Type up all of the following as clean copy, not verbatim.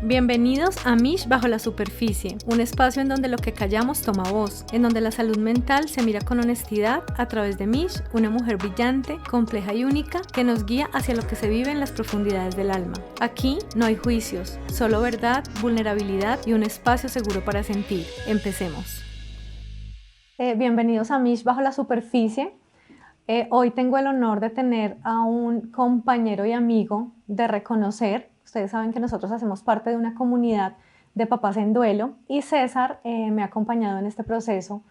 Bienvenidos a Mish Bajo la Superficie, un espacio en donde lo que callamos toma voz, en donde la salud mental se mira con honestidad a través de Mish, una mujer brillante, compleja y única que nos guía hacia lo que se vive en las profundidades del alma. Aquí no hay juicios, solo verdad, vulnerabilidad y un espacio seguro para sentir. Empecemos. Bienvenidos a Mish Bajo la Superficie. Hoy tengo el honor de tener a un compañero y amigo de reconocer. Ustedes saben que nosotros hacemos parte de una comunidad de papás en duelo y César me ha acompañado en este proceso,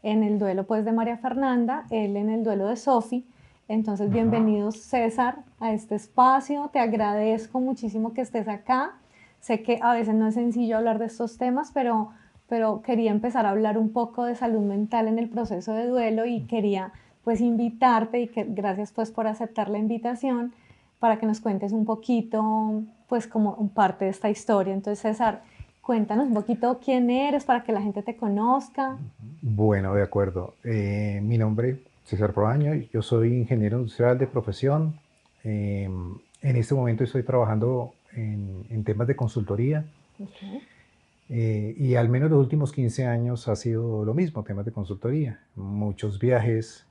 en el duelo pues de María Fernanda, él en el duelo de Sofi. Entonces, bienvenidos César a este espacio, te agradezco muchísimo que estés acá. Sé que a veces no es sencillo hablar de estos temas, pero quería empezar a hablar un poco de salud mental en el proceso de duelo y quería pues invitarte y que gracias pues por aceptar la invitación para que nos cuentes un poquito pues como parte de esta historia. Entonces César, cuéntanos un poquito quién eres para que la gente te conozca. Bueno, de acuerdo. Mi nombre es César Proaño, yo soy ingeniero industrial de profesión. En este momento estoy trabajando en temas de consultoría. Okay. Y al menos los últimos 15 años ha sido lo mismo, temas de consultoría. Muchos viajes,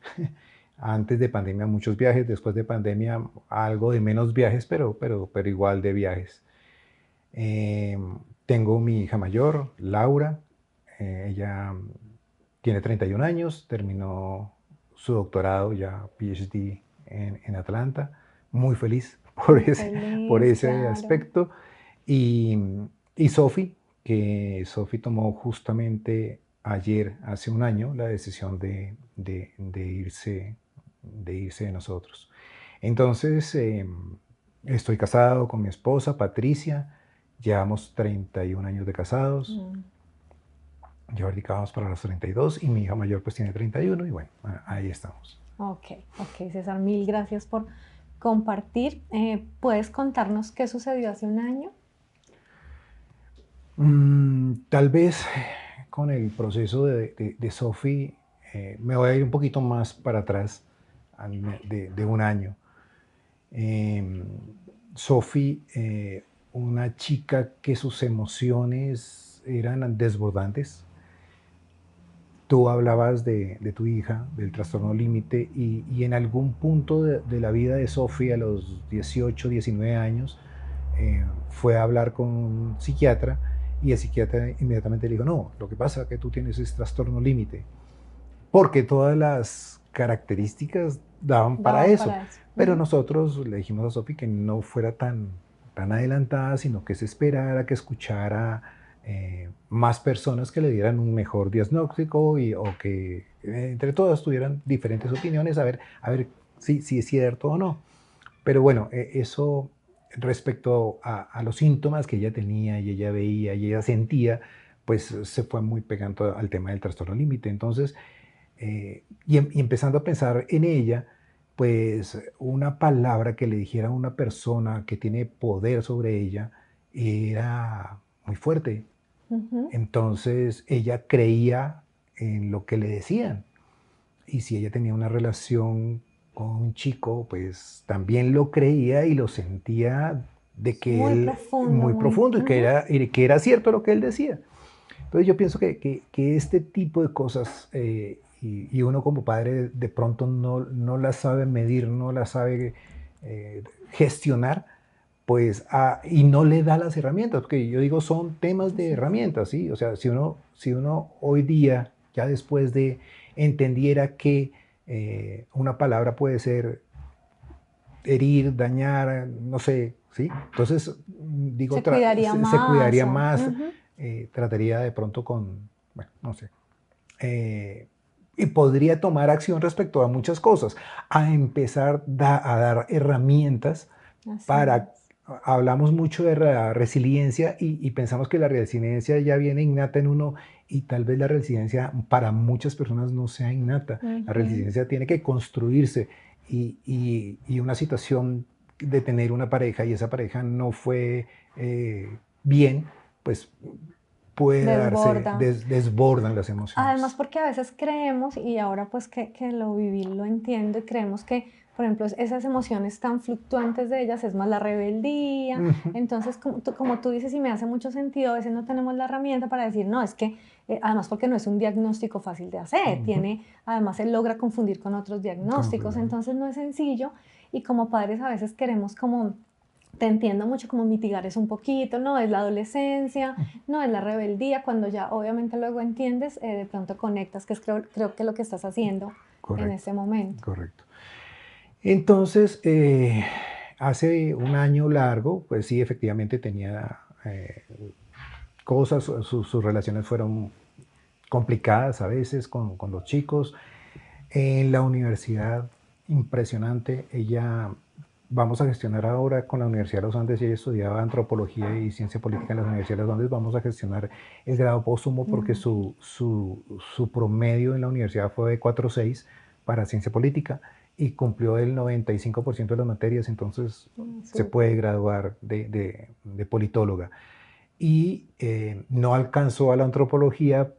antes de pandemia muchos viajes, después de pandemia algo de menos viajes, pero igual de viajes. Tengo mi hija mayor, Laura. Ella tiene 31 años, terminó su doctorado, ya PhD en Atlanta. Muy feliz por Feliz, ese claro. aspecto. Y, y Sofi, que Sofi tomó justamente ayer, hace un año, la decisión de irse de nosotros. Entonces, estoy casado con mi esposa, Patricia. Llevamos 31 años de casados. Ya ahorita vamos para los 32 y mi hija mayor pues tiene 31 y bueno, ahí estamos. Ok, César, mil gracias por compartir. ¿Puedes contarnos qué sucedió hace un año? Tal vez con el proceso de Sofi me voy a ir un poquito más para atrás de un año. Sofi, una chica que sus emociones eran desbordantes. Tú hablabas de tu hija, del trastorno límite, y en algún punto de la vida de Sofía, a los 18, 19 años, fue a hablar con un psiquiatra y el psiquiatra inmediatamente le dijo, no, lo que pasa es que tú tienes ese trastorno límite, porque todas las características daban para Daban eso. para eso. Pero nosotros le dijimos a Sofía que no fuera tan adelantada, sino que se esperara, que escuchara más personas que le dieran un mejor diagnóstico o que entre todas tuvieran diferentes opiniones, a ver si es cierto o no. Pero bueno, eso respecto a los síntomas que ella tenía y ella veía y ella sentía, pues se fue muy pegando al tema del trastorno límite. Entonces, y empezando a pensar en ella, pues una palabra que le dijera a una persona que tiene poder sobre ella era muy fuerte. Entonces ella creía en lo que le decían. Y si ella tenía una relación con un chico, pues también lo creía y lo sentía de que Muy él profundo, muy muy... profundo y que era cierto lo que él decía. Entonces yo pienso que este tipo de cosas, y uno como padre de pronto no las sabe medir, no las sabe gestionar, pues, y no le da las herramientas, porque yo digo, son temas de Sí. herramientas, ¿sí? O sea, si uno hoy día, ya después de entendiera que una palabra puede ser herir, dañar, no sé, ¿sí? Entonces, digo, Se cuidaría se más. cuidaría más, trataría de pronto con, bueno, no sé, y podría tomar acción respecto a muchas cosas, a empezar a dar herramientas Así para, es. hablamos mucho de la resiliencia y pensamos que la resiliencia ya viene innata en uno y tal vez la resiliencia para muchas personas no sea innata. La resiliencia tiene que construirse y una situación de tener una pareja y esa pareja no fue bien, pues puede darse, Desborda. desbordan las Además, emociones. porque a veces creemos, y ahora pues que lo viví, lo entiendo, y creemos que por ejemplo, esas emociones tan fluctuantes de ellas es más la rebeldía. Entonces, como tú dices, y me hace mucho sentido, a veces no tenemos la herramienta para decir, no, es que, además porque no es un diagnóstico fácil de hacer, además él logra confundir con otros diagnósticos, entonces no es sencillo, y como padres a veces queremos como, te entiendo mucho, como mitigar eso un poquito, no es la adolescencia, no es la rebeldía, cuando ya obviamente luego entiendes, de pronto conectas, que es creo que lo que estás haciendo en ese momento. Correcto. Entonces, hace un año largo, pues sí, efectivamente tenía cosas, sus relaciones fueron complicadas a veces con los chicos. En la universidad, impresionante, vamos a gestionar ahora con la Universidad de los Andes, y ella estudiaba antropología y ciencia política en la Universidad de los Andes, vamos a gestionar el grado póstumo porque su promedio en la universidad fue de 4.6 para ciencia política y cumplió el 95% de las materias, entonces se puede graduar de politóloga. Y no alcanzó a la antropología,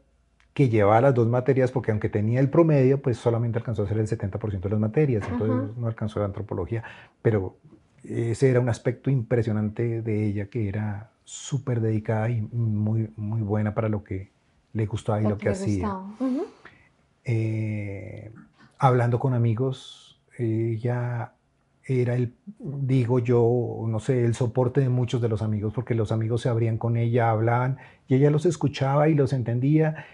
que llevaba las dos materias, porque aunque tenía el promedio, pues solamente alcanzó a hacer el 70% de las materias, entonces no alcanzó la antropología, pero ese era un aspecto impresionante de ella, que era súper dedicada y muy, muy buena para lo que le gustaba y lo que hacía. Hablando con amigos, ella era digo yo, no sé, el soporte de muchos de los amigos, porque los amigos se abrían con ella, hablaban, y ella los escuchaba y los entendía,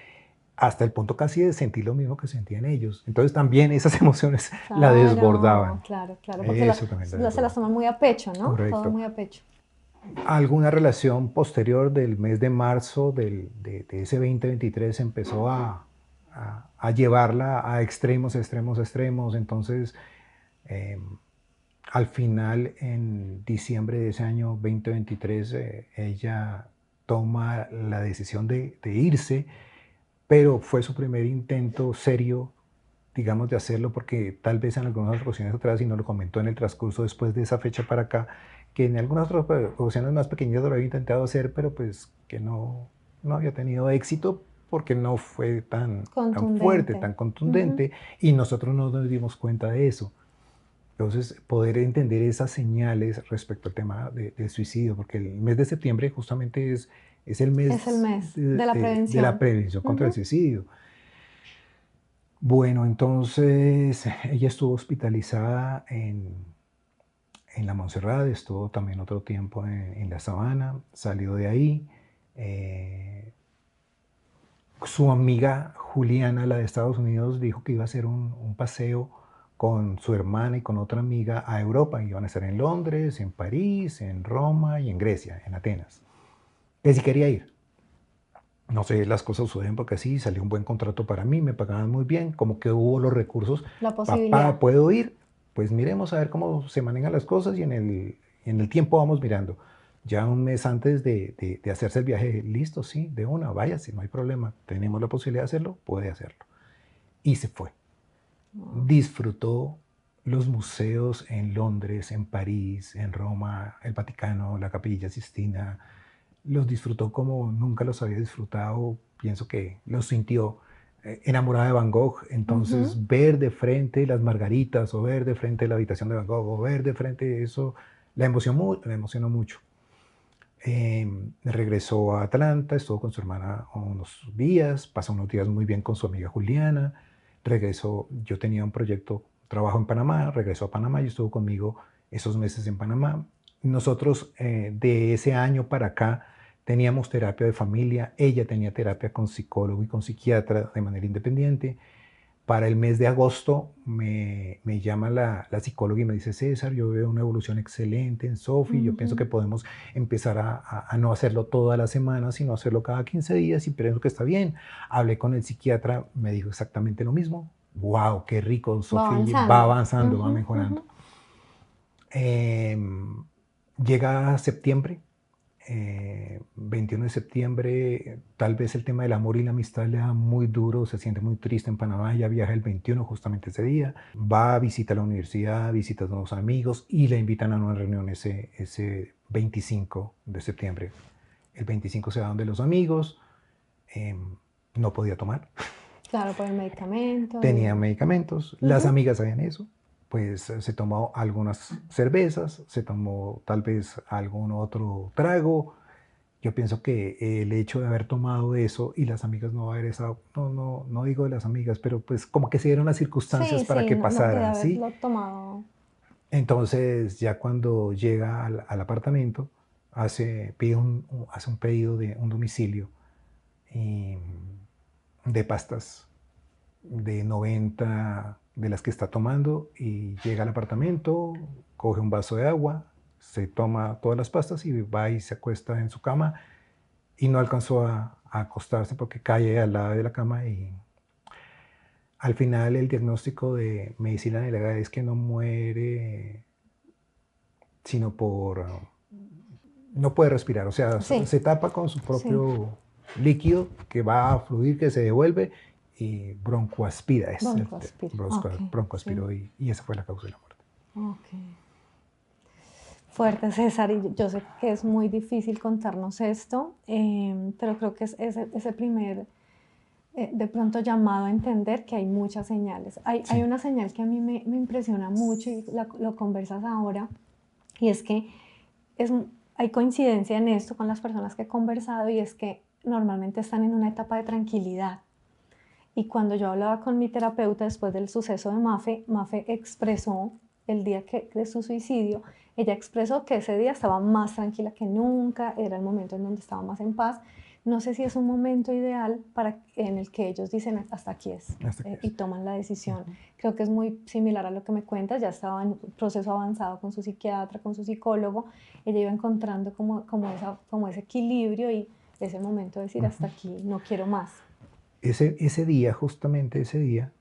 hasta el punto casi de sentir lo mismo que sentían ellos. Entonces también esas emociones la desbordaban. Claro, porque se las toman muy a pecho, ¿no? Correcto. Todo muy a pecho. Alguna relación posterior del mes de marzo de ese 2023 empezó a llevarla a extremos, extremos, extremos. Entonces, al final, en diciembre de ese año 2023, ella toma la decisión de irse, pero fue su primer intento serio, digamos, de hacerlo, porque tal vez en algunas ocasiones atrás, y no lo comentó en el transcurso después de esa fecha para acá, que en algunas otras ocasiones más pequeñas lo había intentado hacer, pero pues que no había tenido éxito porque no fue tan fuerte, tan contundente, y nosotros no nos dimos cuenta de eso. Entonces, poder entender esas señales respecto al tema del suicidio, porque el mes de septiembre justamente es el mes, de la prevención contra el suicidio. Bueno, entonces ella estuvo hospitalizada en la Montserrat, estuvo también otro tiempo en la Sabana, salió de ahí. Su amiga Juliana, la de Estados Unidos, dijo que iba a hacer un paseo con su hermana y con otra amiga a Europa. Iban a estar en Londres, en París, en Roma y en Grecia, en Atenas. Que si quería ir. No sé, las cosas suceden porque sí, salió un buen contrato para mí, me pagaban muy bien, como que hubo los recursos. La posibilidad. Papá, ¿puedo ir? Pues miremos a ver cómo se manejan las cosas, y en el tiempo vamos mirando. Ya un mes antes de hacerse el viaje, listo, sí, de una, váyase, no hay problema. Tenemos la posibilidad de hacerlo, puede hacerlo. Y se fue. Disfrutó los museos en Londres, en París, en Roma, el Vaticano, la Capilla Sistina. Los disfrutó como nunca los había disfrutado. Pienso que los sintió enamorada de Van Gogh. Entonces, ver de frente las margaritas, o ver de frente la habitación de Van Gogh, o ver de frente eso, la emocionó mucho. Regresó a Atlanta, estuvo con su hermana unos días, pasó unos días muy bien con su amiga Juliana. Regresó, yo tenía un proyecto, trabajo en Panamá, regresó a Panamá y estuvo conmigo esos meses en Panamá. Nosotros de ese año para acá teníamos terapia de familia, ella tenía terapia con psicólogo y con psiquiatra de manera independiente. Para el mes de agosto me llama la psicóloga y me dice: César, yo veo una evolución excelente en Sofi, yo pienso que podemos empezar a no hacerlo toda la semana, sino hacerlo cada 15 días, y pienso que está bien. Hablé con el psiquiatra, me dijo exactamente lo mismo. ¡Wow! ¡Qué rico! Sofi va avanzando, va mejorando. Llega septiembre. 21 de septiembre, tal vez el tema del amor y la amistad le da muy duro, se siente muy triste en Panamá. Ya viaja el 21, justamente ese día, va a visitar la universidad, visita a unos amigos y le invitan a una reunión ese 25 de septiembre. El 25 se va donde los amigos, no podía tomar. Claro, por el medicamento. Tenía medicamentos, las amigas sabían eso, pues se tomó algunas cervezas, se tomó tal vez algún otro trago. Yo pienso que el hecho de haber tomado eso y las amigas no haber estado, no digo de las amigas, pero pues como que se dieron las circunstancias Sí, para sí, que no puede pasara, ¿sí? haberlo tomado. Entonces ya cuando llega al apartamento, hace un pedido de un domicilio y de pastas de 90 de las que está tomando y llega al apartamento, coge un vaso de agua, se toma todas las pastas y va y se acuesta en su cama y no alcanzó a acostarse porque cae al lado de la cama y al final el diagnóstico de medicina legal es que no muere sino no puede respirar, o sea, Sí, se tapa con su sí, propio líquido que va a fluir, que se devuelve y broncoaspira, broncoaspira. Ok, sí, broncoaspiró y esa fue la causa de la muerte. ok. Fuerte, César, y yo sé que es muy difícil contarnos esto, pero creo que es ese primer, de pronto, llamado a entender que hay muchas señales. Hay Sí, una señal que a mí me impresiona mucho y lo conversas ahora, y es que es, hay coincidencia en esto con las personas que he conversado, y es que normalmente están en una etapa de tranquilidad. Y cuando yo hablaba con mi terapeuta después del suceso de Mafe, Mafe expresó el día de su suicidio, ella expresó que ese día estaba más tranquila que nunca, era el momento en donde estaba más en paz. No sé si es un momento ideal en el que ellos dicen hasta aquí es, hasta aquí y es. toman la decisión. Ujú. Creo que es muy similar a lo que me cuentas, ya estaba en un proceso avanzado con su psiquiatra, con su psicólogo, ella iba encontrando como ese equilibrio y ese momento de decir hasta Ujú. aquí, no quiero más. Ese día, justamente ese día,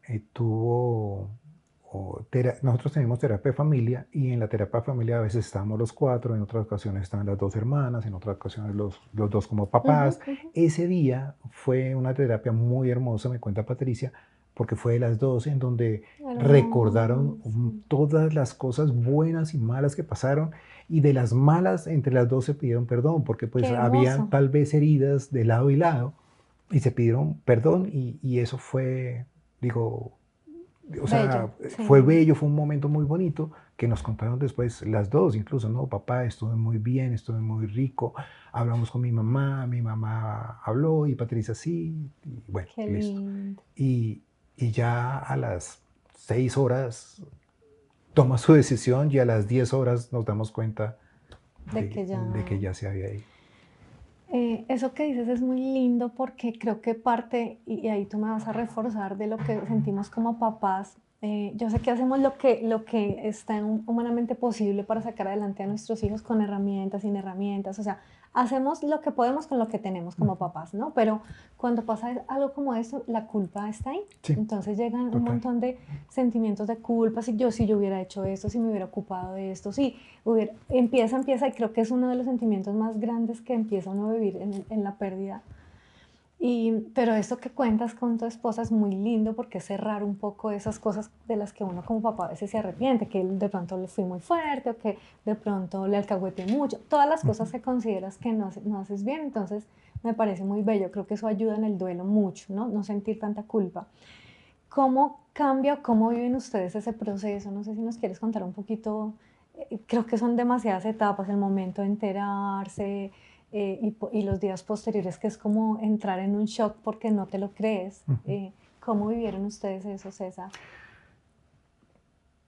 nosotros tenemos terapia de familia y en la terapia de familia a veces estábamos los cuatro, en otras ocasiones estaban las dos hermanas, en otras ocasiones los dos como Ujú, papás. ujú. Ese día fue una terapia muy hermosa, me cuenta Patricia, porque fue de las dos en donde recordaron Hermoso. todas las cosas buenas y malas que pasaron y de las malas entre las dos se pidieron perdón porque Qué pues habían hermoso. tal vez heridas de lado y lado y se pidieron perdón y eso fue, digo, o Bello, sea, fue sí. bello, fue un momento muy bonito que nos contaron después las dos, incluso, ¿no? Papá, estuve muy bien, estuve muy rico, hablamos con mi mamá habló y Patricia sí, y bueno, Qué listo. lindo. Y, y ya a las 6 horas toma su decisión y a las 10 horas nos damos cuenta De que ya. de que ya se había ido. Eso que dices es muy lindo porque creo que parte, y ahí tú me vas a reforzar de lo que sentimos como papás. Yo sé que hacemos lo que está humanamente posible para sacar adelante a nuestros hijos con herramientas, sin herramientas, o sea, hacemos lo que podemos con lo que tenemos como Ujú. papás, ¿no? Pero cuando pasa algo como eso, la culpa está ahí. Sí, Entonces llegan un total. montón de sentimientos de culpa, si yo hubiera hecho esto, si me hubiera ocupado de esto, si empieza, y creo que es uno de los sentimientos más grandes que empieza uno a vivir en la pérdida. Pero esto que cuentas con tu esposa es muy lindo porque es cerrar un poco esas cosas de las que uno como papá a veces se arrepiente, que de pronto le fui muy fuerte o que de pronto le alcahueteé mucho, todas las Ujú. cosas que consideras que no haces bien. Entonces me parece muy bello, creo que eso ayuda en el duelo mucho, ¿no? No sentir tanta culpa. ¿Cómo cambia o cómo viven ustedes ese proceso? No sé si nos quieres contar un poquito. Creo que son demasiadas etapas, el momento de enterarse, y los días posteriores, que es como entrar en un shock porque no te lo crees. Ujú. ¿Cómo vivieron ustedes eso, César?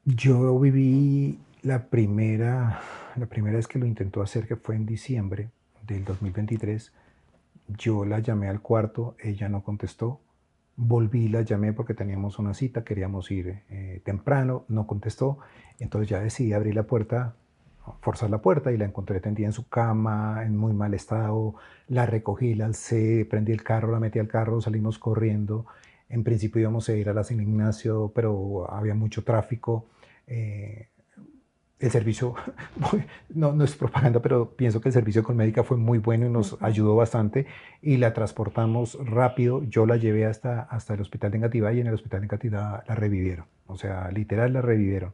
Yo viví la primera vez que lo intentó hacer, que fue en diciembre del 2023. Yo la llamé al cuarto, ella no contestó. Volví, la llamé porque teníamos una cita, queríamos ir temprano, no contestó. Entonces ya decidí abrir la puerta, forzar la puerta y la encontré tendida en su cama, en muy mal estado. La recogí, la alcé, prendí el carro, la metí al carro, salimos corriendo. En principio íbamos a ir a la San Ignacio, pero había mucho tráfico. Eh, el servicio, no es propaganda, pero pienso que el servicio con médica fue muy bueno y nos Ujú. ayudó bastante y la transportamos rápido. Yo la llevé hasta el hospital de Engativá y en el hospital de Engativá la revivieron. O sea, literal la revivieron.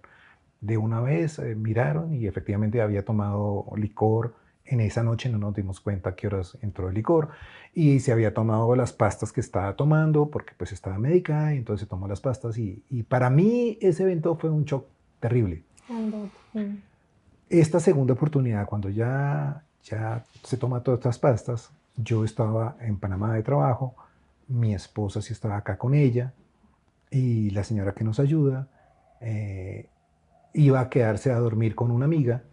De una vez miraron y efectivamente había tomado licor. En esa noche no nos dimos cuenta a qué horas entró el licor y se había tomado las pastas que estaba tomando porque pues estaba médica y entonces se tomó las pastas y para mí ese evento fue un shock terrible. Grandote. Esta segunda oportunidad, cuando ya se toma todas estas pastas, yo estaba en Panamá de trabajo, mi esposa sí estaba acá con ella, y la señora que nos ayuda iba a quedarse a dormir con una amiga.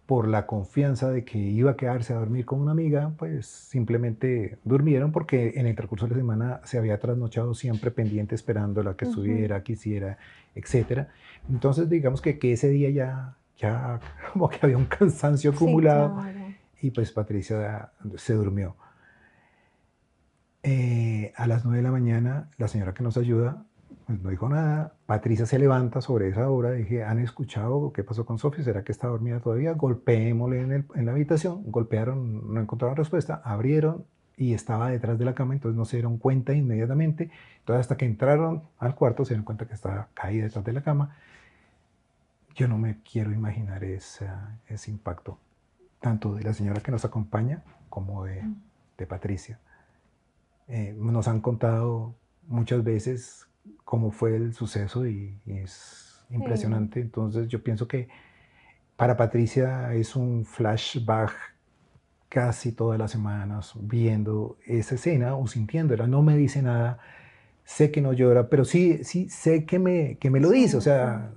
Por la confianza de que iba a quedarse a dormir con una amiga, pues simplemente durmieron, porque en el transcurso de la semana se había trasnochado siempre pendiente esperando a que estuviera, quisiera, etcétera. Entonces digamos que ese día ya como que había un cansancio Sí, acumulado, claro. y pues Patricia se durmió. A las 9 de la mañana, la señora que nos ayuda pues no dijo nada. Patricia se levanta sobre esa hora. Dije, ¿han escuchado qué pasó con Sofía? ¿Será que está dormida todavía? Golpeémosle en la habitación. Golpearon, no encontraron respuesta. Abrieron y estaba detrás de la cama, entonces no se dieron cuenta inmediatamente. Entonces hasta que entraron al cuarto se dieron cuenta que estaba caída detrás de la cama. Yo no me quiero imaginar ese impacto, tanto de la señora que nos acompaña como de Patricia. Nos han contado muchas veces cómo fue el suceso, y es Sí. impresionante. Entonces yo pienso que para Patricia es un flashback casi todas las semanas viendo esa escena o sintiéndola. No me dice nada, sé que no llora, pero sí sé que me lo dice. O Siente. sea,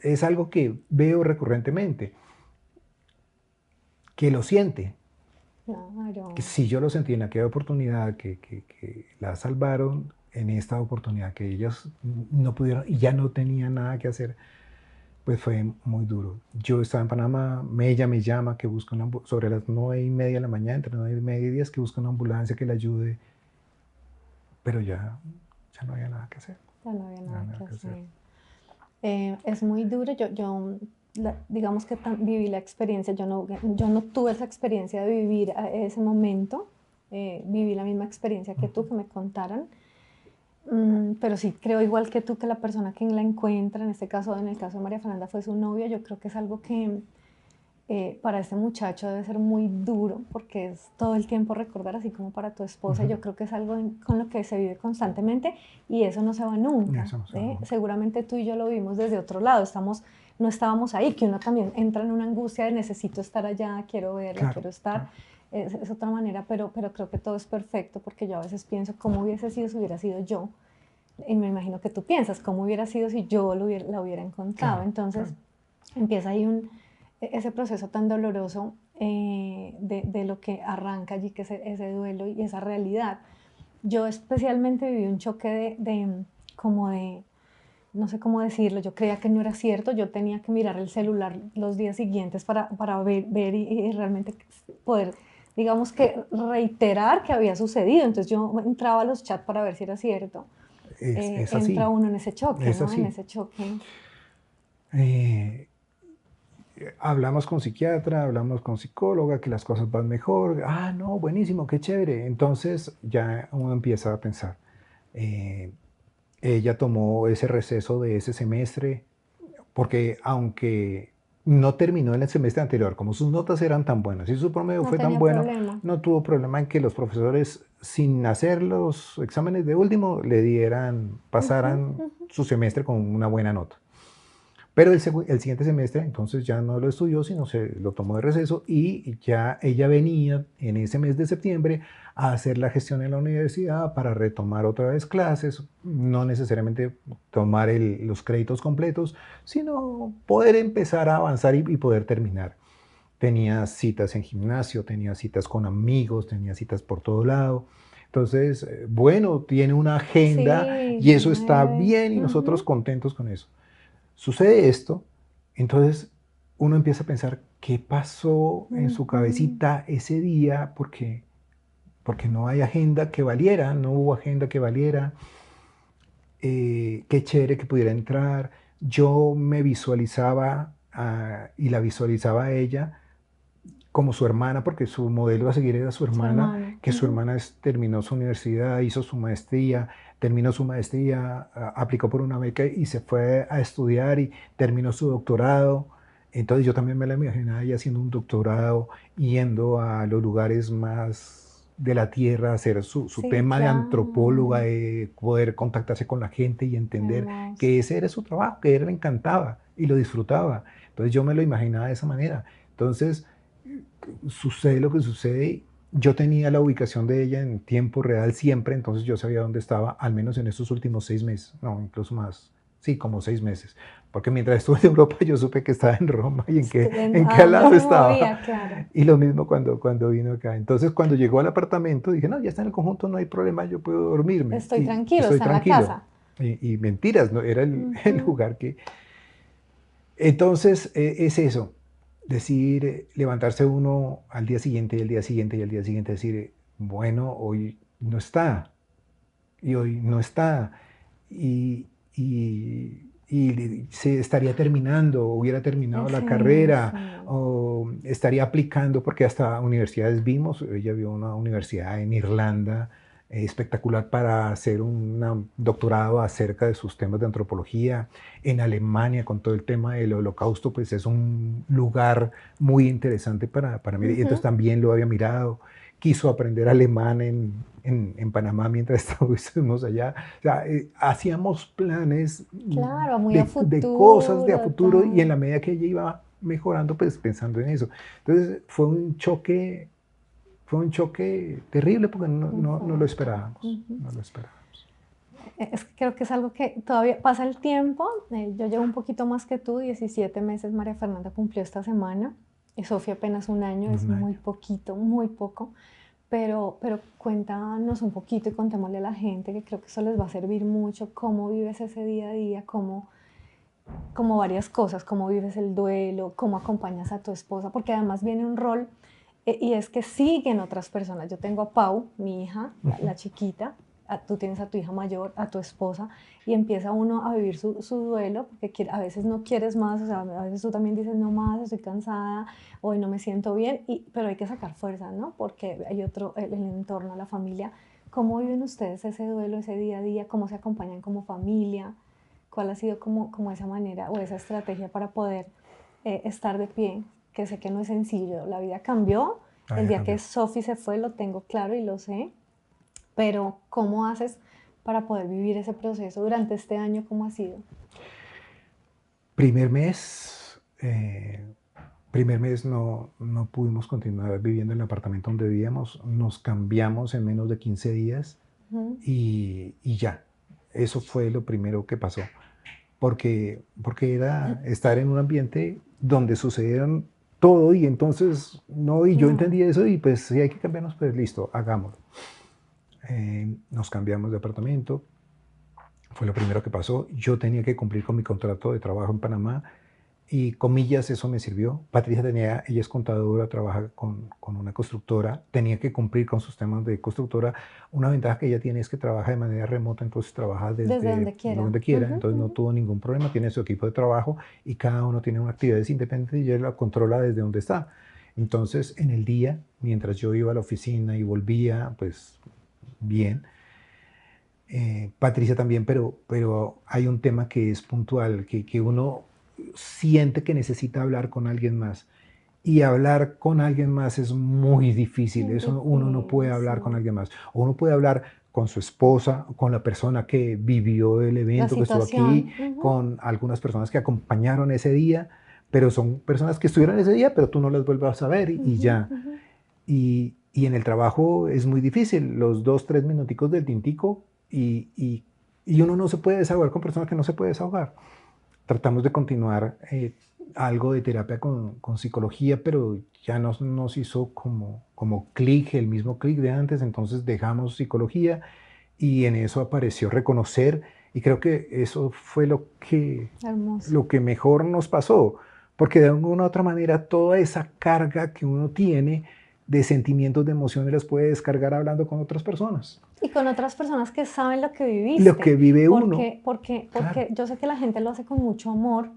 es algo que veo recurrentemente, que lo siente. Que Claro. si yo lo sentí en aquella oportunidad que la salvaron, en esta oportunidad que ellas no pudieron y ya no tenían nada que hacer, pues fue muy duro. Yo estaba en Panamá, ella me llama que busca sobre las 9:30 de la mañana, entre 9:30 y 10, que busca una ambulancia que le ayude, pero ya no había nada que hacer. Ya no había No había nada nada que que hacer. hacer. Es muy duro. Digamos que viví la experiencia. Yo no tuve esa experiencia de vivir ese momento. Viví la misma experiencia que tú, que me contaran. Pero sí creo, igual que tú, que la persona que la encuentra, en este caso, en el caso de María Fernanda, fue su novio. Yo creo que es algo que para este muchacho debe ser muy duro, porque es todo el tiempo recordar, así como para tu esposa. Yo creo que es algo con lo que se vive constantemente, y eso no se va nunca. Eso no se va nunca. Seguramente tú y yo lo vimos desde otro lado. No estábamos ahí, que uno también entra en una angustia de necesito estar allá, quiero verla, Claro, quiero estar. claro. Es otra manera, pero creo que todo es perfecto, porque yo a veces pienso cómo hubiese sido si hubiera sido yo. Y me imagino que tú piensas cómo hubiera sido si yo la hubiera encontrado. Claro, Entonces claro. empieza ahí ese proceso tan doloroso de lo que arranca allí, que es ese duelo y esa realidad. Yo especialmente viví un choque como de, no sé cómo decirlo, yo creía que no era cierto. Yo tenía que mirar el celular los días siguientes para ver y realmente poder, digamos, que reiterar que había sucedido. Entonces yo entraba a los chats para ver si era cierto. Es Entra así, uno en ese choque, es ¿no? En así. ese choque. Eh, Hablamos con psiquiatra, hablamos con psicóloga, que las cosas van mejor. Ah, no, buenísimo, qué chévere. Entonces ya uno empieza a pensar. eh, Ella tomó ese receso de ese semestre, porque aunque no terminó en el semestre anterior, como sus notas eran tan buenas y su promedio No fue tan tenía bueno, problema. no tuvo problema en que los profesores, sin hacer los exámenes de último, Ujú, pasaran ujú. su semestre con una buena nota. Pero el siguiente semestre entonces ya no lo estudió, sino se lo tomó de receso, y ya ella venía en ese mes de septiembre a hacer la gestión en la universidad para retomar otra vez clases, no necesariamente tomar los créditos completos, sino poder empezar a avanzar y poder terminar. Tenía citas en gimnasio, tenía citas con amigos, tenía citas por todo lado. Entonces, bueno, tiene una agenda Sí, y eso una está bebé. bien, y nosotros Ujú, contentos con eso. Sucede esto, entonces uno empieza a pensar qué pasó en su ujú. cabecita ese día, porque no hay agenda que valiera, no hubo agenda que valiera. Qué chévere que pudiera entrar. Yo me visualizaba y la visualizaba a ella como su hermana, porque su modelo a seguir era su Su hermana, hermana. que su hermana terminó su universidad, hizo su maestría, terminó su maestría, aplicó por una beca y se fue a estudiar y terminó su doctorado. Entonces yo también me la imaginaba ella haciendo un doctorado, yendo a los lugares más de la tierra, hacer su Sí, tema de antropóloga, claro. poder contactarse con la gente y entender Hermoso. que ese era su trabajo, que a él le encantaba y lo disfrutaba. Entonces yo me lo imaginaba de esa manera. Entonces sucede lo que sucede. Yo tenía la ubicación de ella en tiempo real siempre, entonces yo sabía dónde estaba, al menos en estos últimos 6 meses, no, incluso más, sí, como 6 meses. Porque mientras estuve en Europa yo supe que estaba en Roma y en ¿A qué dónde lado se estaba. movía? Claro. Y lo mismo cuando vino acá. Entonces cuando llegó al apartamento dije, no, ya está en el conjunto, no hay problema, yo puedo dormirme Estoy y tranquilo, estoy está en la tranquilo. casa. Y mentiras, ¿no? Era el Ujú. lugar que... Entonces es eso, decir, levantarse uno al día siguiente y al día siguiente y al día siguiente, decir, bueno, hoy no está y hoy no está y se estaría terminando, hubiera terminado la Sí, carrera sí. o estaría aplicando, porque hasta universidades vimos, ella vio una universidad en Irlanda espectacular para hacer un doctorado acerca de sus temas de antropología. En Alemania, con todo el tema del holocausto, pues es un lugar muy interesante para mí. Y entonces Ujú. también lo había mirado. Quiso aprender alemán en Panamá mientras estuvimos allá. O sea, hacíamos planes Claro, muy a de cosas de a futuro, futuro y en todo. la medida que ella iba mejorando, pues pensando en eso. Entonces fue un choque terrible porque Muy no lo fuerte. esperábamos, Ujú. no lo esperábamos. Es que creo que es algo que todavía pasa el tiempo. Yo llevo un poquito más que tú, 17 meses. María Fernanda cumplió esta semana. Y Sofía apenas un año, es Un muy año. poquito, muy poco. Pero cuéntanos un poquito y contémosle a la gente que creo que eso les va a servir mucho, cómo vives ese día a día, cómo varias cosas, cómo vives el duelo, cómo acompañas a tu esposa, porque además viene un rol y es que siguen otras personas. Yo tengo a Pau, mi hija, la chiquita, tú tienes a tu hija mayor, a tu esposa, y empieza uno a vivir su duelo, porque a veces no quieres más, o sea, a veces tú también dices, no más, estoy cansada, hoy no me siento bien, pero hay que sacar fuerza, ¿no? Porque hay otro, el entorno, la familia. ¿Cómo viven ustedes ese duelo, ese día a día? ¿Cómo se acompañan como familia? ¿Cuál ha sido como esa manera o esa estrategia para poder estar de pie? Que sé que no es sencillo, la vida cambió, Ah, el ya día que cambió. Sophie se fue lo tengo claro y lo sé, pero ¿cómo haces para poder vivir ese proceso durante este año? ¿Cómo ha sido? Primer mes, primer mes no pudimos continuar viviendo en el apartamento donde vivíamos, nos cambiamos en menos de 15 días Ujú. y ya, eso fue lo primero que pasó, porque era estar en un ambiente donde sucedieron todo y entonces, no, y yo Claro. entendí eso y pues si hay que cambiarnos, pues listo, hagámoslo. Nos cambiamos de apartamento, fue lo primero que pasó. Yo tenía que cumplir con mi contrato de trabajo en Panamá y comillas, eso me sirvió. Patricia ella es contadora, trabaja con una constructora, tenía que cumplir con sus temas de constructora. Una ventaja que ella tiene es que trabaja de manera remota, entonces trabaja Desde desde donde quiera. donde quiera, Ujú, entonces no ujú. tuvo ningún problema, tiene su equipo de trabajo y cada uno tiene una actividades independientes y ella la controla desde donde está. Entonces, en el día, mientras yo iba a la oficina y volvía, pues bien. Patricia también, pero hay un tema que es puntual, que uno siente que necesita hablar con alguien más. Y hablar con alguien más es muy difícil. Es Eso uno no puede difícil, hablar con sí. alguien más. O uno puede hablar con su esposa, con la persona que vivió el La evento, que estuvo aquí, situación. Ujú, con algunas personas que acompañaron ese día, pero son personas que estuvieron ese día, pero tú no las vuelvas a ver y ujú, ya. ujú. Y en el trabajo es muy difícil, los 2, 3 minuticos del tintico y uno no se puede desahogar con personas que no se puede desahogar. Tratamos de continuar algo de terapia con psicología, pero ya nos hizo como clic, el mismo clic de antes, entonces dejamos psicología y en eso apareció reconocer y creo que eso fue Hermoso. lo que mejor nos pasó, porque de alguna u otra manera toda esa carga que uno tiene de sentimientos, de emociones, las puede descargar hablando con otras personas. Y con otras personas que saben lo que Lo que viviste, vive uno, porque claro, yo sé que la gente lo hace con mucho amor,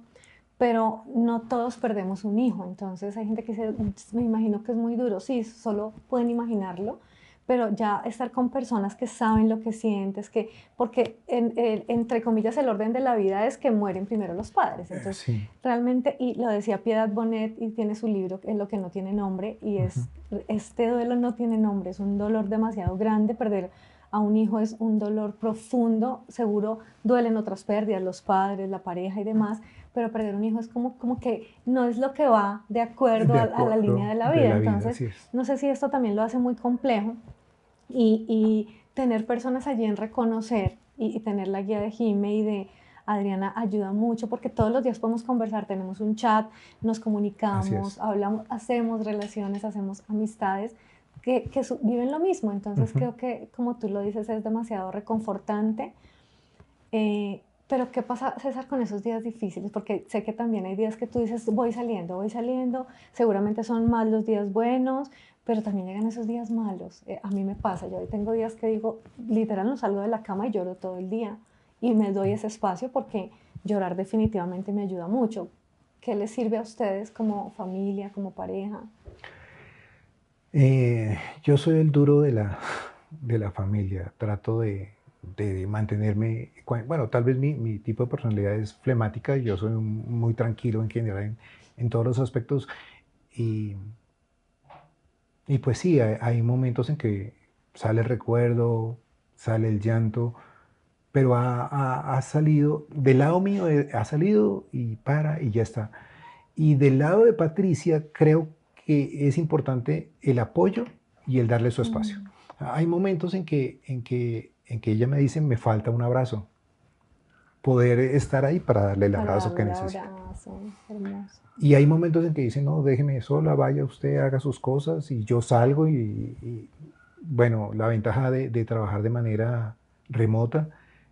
pero no todos perdemos un hijo, entonces hay gente que dice, me imagino que es muy duro, sí, solo pueden imaginarlo, pero ya estar con personas que saben lo que sientes, porque entre comillas el orden de la vida es que mueren primero los padres. Entonces, Sí. realmente, y lo decía Piedad Bonet, y tiene su libro, en Lo que no tiene nombre, y Ujú. este duelo no tiene nombre, es un dolor demasiado grande, perder a un hijo es un dolor profundo, seguro duelen otras pérdidas, los padres, la pareja y demás, pero perder un hijo es como que no es lo que va de acuerdo De a la línea acuerdo, de la de vida. la vida, Entonces, así es. no sé si esto también lo hace muy complejo y tener personas allí en reconocer y tener la guía de Jime y de Adriana ayuda mucho porque todos los días podemos conversar, tenemos un chat, nos Así comunicamos, es. hablamos, hacemos relaciones, hacemos amistades que viven lo mismo. Entonces Ujú. creo que, como tú lo dices, es demasiado reconfortante. Pero ¿qué pasa, César, con esos días difíciles? Porque sé que también hay días que tú dices, voy saliendo, seguramente son más los días buenos, pero también llegan esos días malos. A mí me pasa, yo hoy tengo días que digo, literal no salgo de la cama y lloro todo el día y me doy ese espacio porque llorar definitivamente me ayuda mucho. ¿Qué les sirve a ustedes como familia, como pareja? Yo soy el duro de la familia. Trato de mantenerme, bueno, tal vez mi tipo de personalidad es flemática y yo soy muy tranquilo en general en todos los aspectos. Y, y pues sí, hay momentos en que sale el recuerdo, sale el llanto, pero ha salido, del lado mío ha salido y para y ya está. Y del lado de Patricia, creo que es importante el apoyo y el darle su espacio. Mm, Hay momentos en que ella me dice, me falta un abrazo, poder estar ahí para darle el para abrazo que darle el necesita. abrazo, hermoso. Y hay momentos en que dice, no, déjeme sola, vaya usted, haga sus cosas y yo salgo bueno, la ventaja de trabajar de manera remota,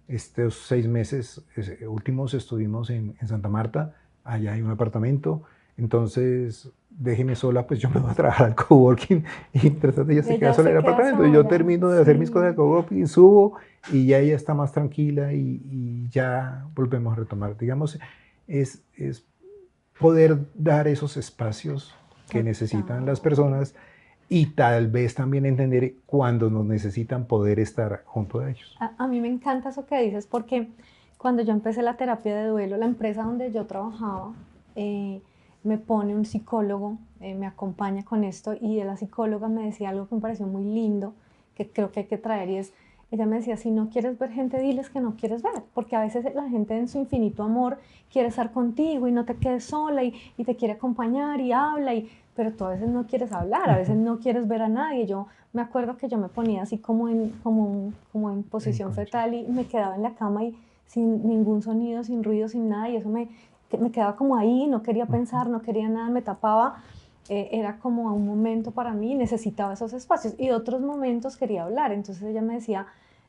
estos 6 meses últimos estuvimos en Santa Marta, allá hay un apartamento, entonces déjeme sola, pues yo me voy a trabajar al coworking y mientras tanto ella se queda Ella sola en se el queda apartamento y yo sola, termino de hacer mis cosas al sí. coworking, subo y ya ella está más tranquila y ya volvemos a retomar. Digamos, es poder dar esos espacios que necesitan las Total. personas y tal vez también entender cuando nos necesitan poder estar junto a ellos. A mí me encanta eso que dices porque cuando yo empecé la terapia de duelo, la empresa donde yo trabajaba eh, me pone un psicólogo, me acompaña con esto y la psicóloga me decía algo que me pareció muy lindo, que creo que hay que traer y es, ella me decía, si no quieres ver gente, diles que no quieres ver, porque a veces la gente en su infinito amor quiere estar contigo y no te quedes sola y te quiere acompañar y habla, pero tú a veces no quieres hablar, a veces Ujú. no quieres ver a nadie. Yo me acuerdo que yo me ponía así como en En posición concha. fetal y me quedaba en la cama y sin ningún sonido, sin ruido, sin nada, y eso me quedaba como ahí, no quería Ujú. pensar, no quería nada, me tapaba. Era como un momento para mí, necesitaba esos espacios y otros momentos quería hablar. Entonces ella me decía,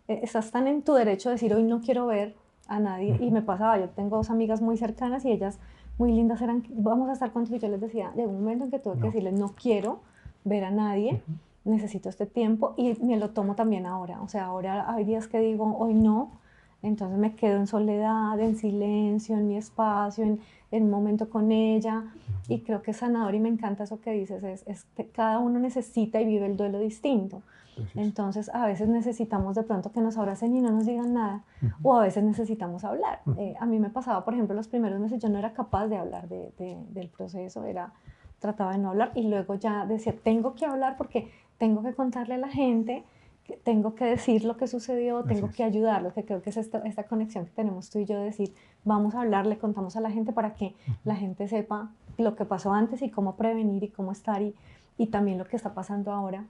estás tan en tu derecho de decir hoy no quiero ver a nadie y Ujú. me pasaba, yo tengo dos amigas muy cercanas y ellas muy lindas eran, vamos a estar contigo y yo les decía, llegó un momento en que tuve que No. decirles no quiero ver a nadie, Ujú. necesito este tiempo y me lo tomo también ahora. O sea, ahora hay días que digo, hoy no, entonces me quedo en soledad, en silencio, en mi espacio, en un momento con ella y creo que es sanador y me encanta eso que dices, es que cada uno necesita y vive el duelo distinto. Así es. Entonces a veces necesitamos de pronto que nos abracen y no nos digan nada Ujú. o a veces necesitamos hablar. Ujú. A mí me pasaba, por ejemplo, los primeros meses yo no era capaz de hablar del proceso, trataba de no hablar y luego ya decía, tengo que hablar porque tengo que contarle a la gente, que tengo que decir lo que sucedió, Así tengo que es. ayudarlos, que creo que es esta conexión que tenemos tú y yo de decir, vamos a hablar, le contamos a la gente para que Ujú. la gente sepa lo que pasó antes y cómo prevenir y cómo estar y también lo que está pasando ahora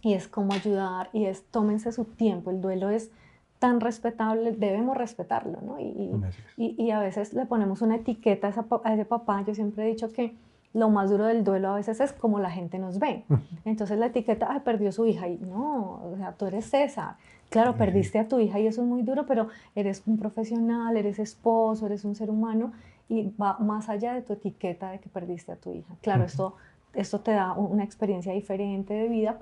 y es cómo ayudar y es tómense su tiempo, el duelo es tan respetable, debemos respetarlo, ¿no? Así es. Y a veces le ponemos una etiqueta a ese papá, yo siempre he dicho que lo más duro del duelo a veces es como la gente nos ve. Ujú. Entonces la etiqueta, ay, perdió su hija, y no, o sea, tú eres César. Claro, Sí. perdiste a tu hija y eso es muy duro, pero eres un profesional, eres esposo, eres un ser humano y va más allá de tu etiqueta de que perdiste a tu hija. Claro, Ujú. esto te da una experiencia diferente de vida,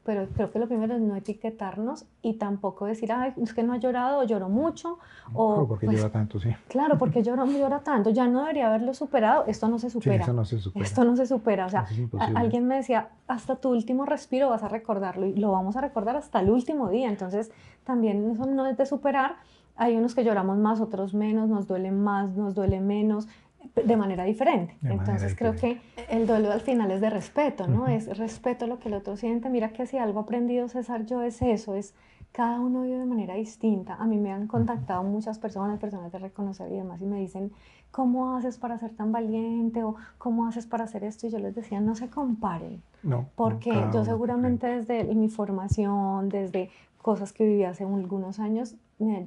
pero creo que lo primero es no etiquetarnos y tampoco decir, ay, es que no ha llorado o lloró mucho, o porque pues llora tanto, sí. claro, porque llora tanto, ya no debería haberlo superado, esto no se Sí, supera, eso no se supera. esto no se supera, o sea, Eso es imposible. alguien me decía, hasta tu último respiro vas a recordarlo y lo vamos a recordar hasta el último día, entonces también eso no es de superar, hay unos que lloramos más, otros menos, nos duele más, nos duele menos, de manera diferente. De manera Entonces creo diferente. que el duelo al final es de respeto, ¿no? Es respeto a lo que el otro siente. Mira que si algo he aprendido, César, yo es eso, es cada uno vive de manera distinta. A mí me han contactado muchas personas de reconocer y demás, y me dicen, ¿cómo haces para ser tan valiente? O ¿cómo haces para hacer esto? Y yo les decía, no se comparen. No, Porque cada yo uno es seguramente diferente. desde mi formación, desde cosas que viví hace algunos años,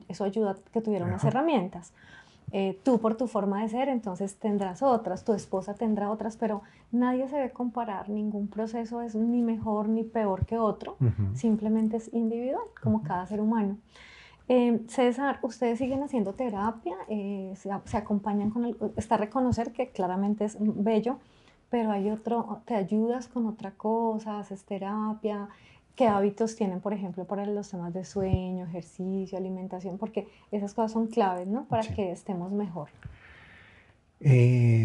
eso ayuda a que tuviera unas Ajá. herramientas. Tú por tu forma de ser, entonces tendrás otras, tu esposa tendrá otras, pero nadie se debe comparar, ningún proceso es ni mejor ni peor que otro, simplemente es individual, como cada ser humano. César, ¿ustedes siguen haciendo terapia? ¿Se acompañan con el, está a reconocer que claramente es bello, pero hay otro, te ayudas con otra cosa, haces terapia? ¿Qué hábitos tienen, por ejemplo, para los temas de sueño, ejercicio, alimentación? Porque esas cosas son claves, ¿no? Para Sí. que estemos mejor.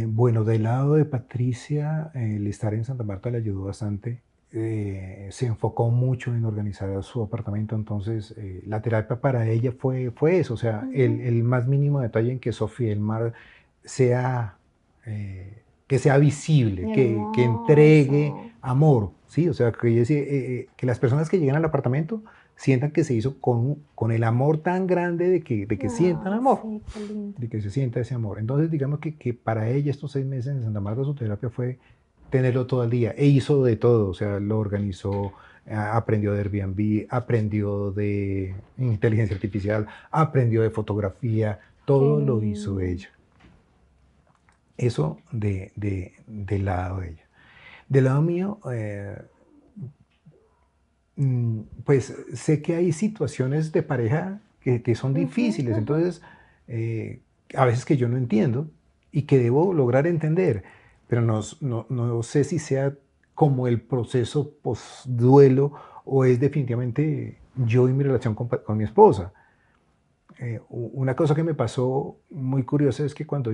Bueno, del lado de Patricia, el estar en Santa Marta le ayudó bastante. Se enfocó mucho en organizar su apartamento, entonces la terapia para ella fue eso, o sea, el más mínimo detalle en que Sofía el Mar sea, que sea visible, que entregue Hermoso. amor, ¿sí? O sea, que las personas que lleguen al apartamento sientan que se hizo con el amor tan grande de que sientan Ay, amor, sí, qué lindo. de que se sienta ese amor. Entonces, digamos que para ella estos 6 meses en Santa Marta su terapia fue tenerlo todo el día. E hizo de todo, o sea, lo organizó, aprendió de Airbnb, aprendió de inteligencia artificial, aprendió de fotografía, Qué todo lo hizo lindo. ella. Eso del lado de ella. Del lado mío, pues sé que hay situaciones de pareja que son difíciles, entonces a veces que yo no entiendo y que debo lograr entender, pero no sé si sea como el proceso post-duelo o es definitivamente yo y mi relación con mi esposa. Una cosa que me pasó muy curiosa es que cuando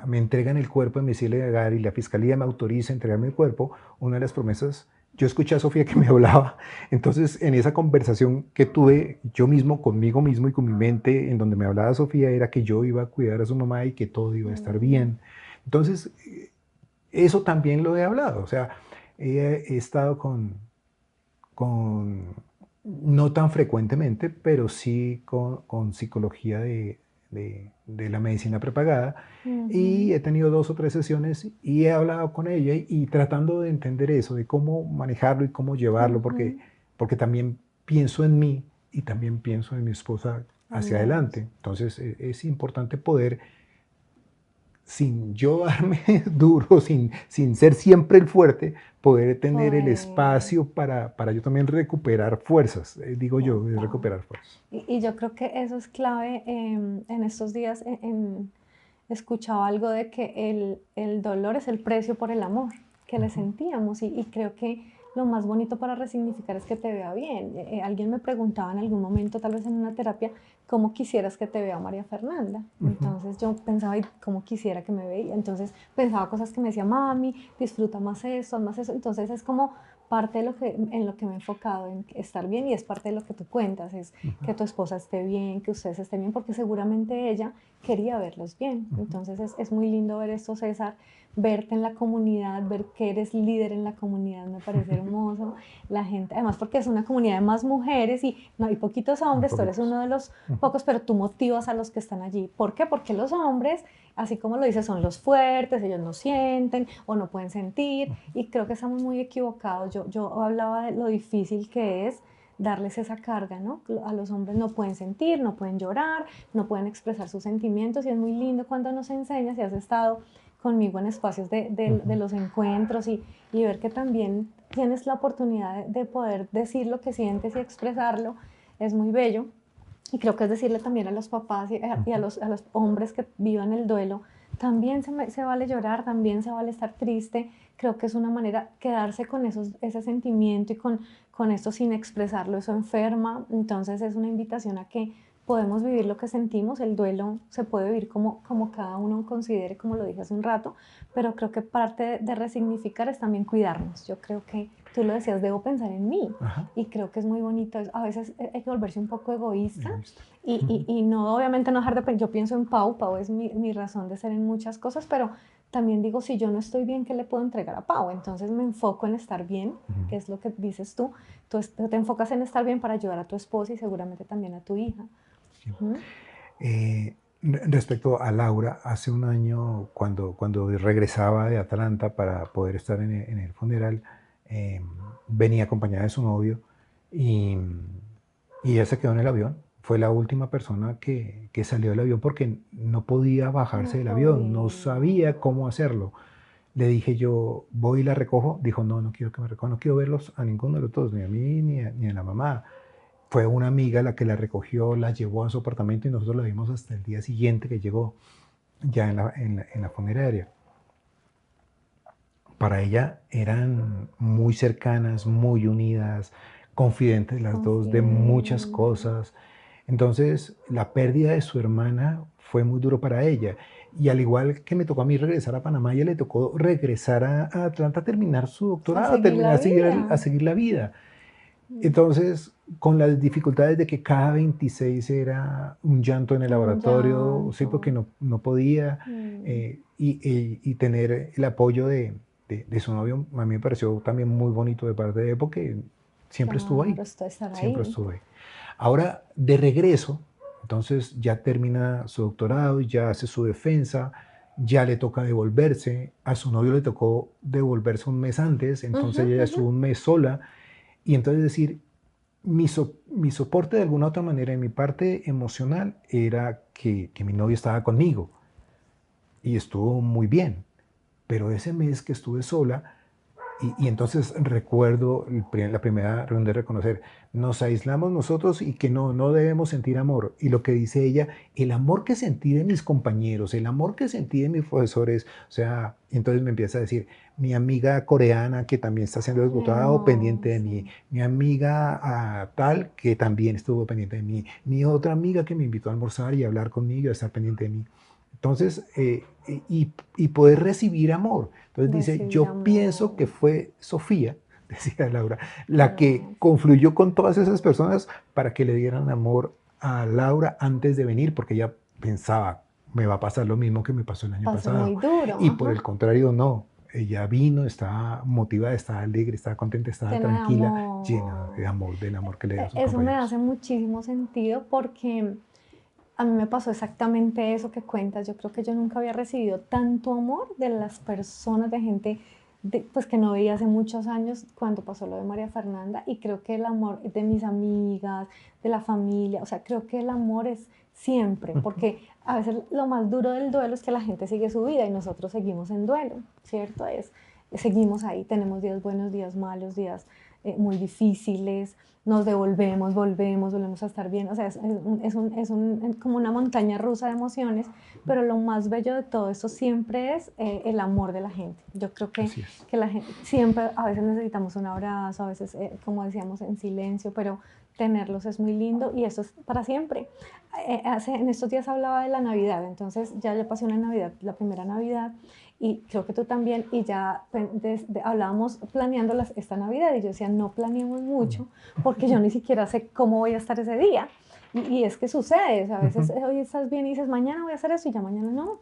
me entregan el cuerpo en mi legal y la fiscalía me autoriza a entregarme el cuerpo, una de las promesas, yo escuché a Sofía que me hablaba, entonces en esa conversación que tuve yo mismo, conmigo mismo y con mi mente, en donde me hablaba Sofía, era que yo iba a cuidar a su mamá y que todo iba a estar bien. Entonces, eso también lo he hablado, o sea, he estado con no tan frecuentemente, pero sí con psicología de la medicina prepagada. Y he tenido 2 o 3 sesiones y he hablado con ella y tratando de entender eso, de cómo manejarlo y cómo llevarlo, porque también pienso en mí y también pienso en mi esposa hacia Ambos. adelante. Entonces es importante poder, sin yo darme duro, sin ser siempre el fuerte, poder tener el Poder. espacio para yo también recuperar fuerzas, digo yo, Total. recuperar fuerzas. Y yo creo que eso es clave. En estos días escuchaba algo de que el dolor es el precio por el amor que le sentíamos y creo que lo más bonito para resignificar es que te vea bien. Alguien me preguntaba en algún momento, tal vez en una terapia, ¿cómo quisieras que te vea María Fernanda? Entonces yo pensaba, "Ay, ¿cómo quisiera que me veía?". Entonces pensaba cosas que me decía, mami, disfruta más esto, haz más eso. Entonces es como parte de lo que, en lo que me he enfocado, en estar bien, y es parte de lo que tú cuentas, es que tu esposa esté bien, que ustedes estén bien, porque seguramente ella quería verlos bien. Entonces es muy lindo ver esto, César, verte en la comunidad, ver que eres líder en la comunidad, me parece hermoso. La gente, además porque es una comunidad de más mujeres y no hay poquitos Un hombres, tú eres poquitos. uno de los pocos, pero tú motivas a los que están allí. ¿Por qué? Porque los hombres, así como lo dices, son los fuertes, ellos no sienten o no pueden sentir, y creo que estamos muy equivocados. Yo hablaba de lo difícil que es darles esa carga, ¿no? A los hombres no pueden sentir, no pueden llorar, no pueden expresar sus sentimientos, y es muy lindo cuando nos enseñas, y has estado conmigo en espacios de los encuentros, y ver que también tienes la oportunidad de poder decir lo que sientes y expresarlo, es muy bello. Y creo que es decirle también a los papás y a los hombres que vivan el duelo, También se vale llorar, también se vale estar triste. Creo que es una manera, quedarse con ese sentimiento y con esto sin expresarlo, eso enferma. Entonces es una invitación a que podemos vivir lo que sentimos. El duelo se puede vivir como cada uno considere, como lo dije hace un rato, pero creo que parte de resignificar es también cuidarnos. Yo creo que tú lo decías, debo pensar en mí. Ajá. Y creo que es muy bonito. A veces hay que volverse un poco egoísta. Egoísta. Y no, obviamente no dejar de pensar. Yo pienso en Pau. Pau es mi razón de ser en muchas cosas, pero también digo, si yo no estoy bien, ¿qué le puedo entregar a Pau? Entonces me enfoco en estar bien, que es lo que dices tú. Tú te enfocas en estar bien para ayudar a tu esposa y seguramente también a tu hija. Sí. Respecto a Laura, hace un año, cuando regresaba de Atlanta para poder estar en el funeral, venía acompañada de su novio y, y ella se quedó en el avión. Fue la última persona que salió del avión porque no podía bajarse del avión, no sabía cómo hacerlo. Le dije yo, voy y la recojo. Dijo, no, no quiero que me recoja, no quiero verlos a ninguno de los dos, ni a mí ni a la mamá. Fue una amiga la que la recogió, la llevó a su apartamento y nosotros la vimos hasta el día siguiente que llegó ya en la funeraria. Para ella eran muy cercanas, muy unidas, confidentes las dos de muchas cosas. Entonces, la pérdida de su hermana fue muy duro para ella. Y al igual que me tocó a mí regresar a Panamá, a ella le tocó regresar a Atlanta a terminar su A doctorado, seguir la a vida. seguir la vida. Entonces, con las dificultades de que cada 26 era un llanto en el Un laboratorio, sí, porque llanto. no podía, y tener el apoyo de su novio, a mí me pareció también muy bonito de parte de él, porque siempre estuvo ahí, Claro, esto estar siempre ahí. estuvo ahí. Ahora, de regreso, entonces ya termina su doctorado, ya hace su defensa, ya le toca devolverse, a su novio le tocó devolverse un mes antes, entonces ella estuvo un mes sola, y entonces decir, mi soporte de alguna otra manera en mi parte emocional era que mi novio estaba conmigo y estuvo muy bien, pero ese mes que estuve sola, y entonces recuerdo la primera reunión de reconocer, nos aislamos nosotros y que no debemos sentir amor. Y lo que dice ella, el amor que sentí de mis compañeros, el amor que sentí de mis profesores, o sea, entonces me empieza a decir, mi amiga coreana que también está siendo doctorado pendiente de mí, Hermoso. mi amiga tal que también estuvo pendiente de mí, mi otra amiga que me invitó a almorzar y a hablar conmigo y a estar pendiente de mí. Entonces, y poder recibir amor. Entonces dice, Recibir yo pienso que amor. fue Sofía, decía Laura, Qué la que hermoso. confluyó con todas esas personas para que le dieran amor a Laura antes de venir, porque ella pensaba, me va a pasar lo mismo que me pasó el año Va a ser pasado. muy duro. Y por Ajá. el contrario, no. Ella vino, estaba motivada, estaba alegre, estaba contenta, estaba Llena de tranquila, llena de amor. amor, del amor que le da a sus Eso me compañeros. hace muchísimo sentido porque a mí me pasó exactamente eso que cuentas. Yo creo que yo nunca había recibido tanto amor de las personas, de gente pues que no veía hace muchos años cuando pasó lo de María Fernanda. Y creo que el amor de mis amigas, de la familia, o sea, creo que el amor es siempre, porque a veces lo más duro del duelo es que la gente sigue su vida y nosotros seguimos en duelo, ¿cierto? Seguimos ahí, tenemos días buenos, días malos, días muy difíciles, nos volvemos a estar bien, o sea, como una montaña rusa de emociones, pero lo más bello de todo esto siempre es el amor de la gente. Yo creo Así es. que la gente, siempre, a veces necesitamos un abrazo, a veces, como decíamos, en silencio, pero tenerlos es muy lindo y eso es para siempre. En estos días hablaba de la Navidad, entonces ya yo pasé una Navidad, la primera Navidad, y creo que tú también, y ya hablábamos planeando esta Navidad, y yo decía, no planeemos mucho, porque yo ni siquiera sé cómo voy a estar ese día. Y es que sucede, o sea, a veces hoy estás bien y dices, mañana voy a hacer eso, y ya mañana no.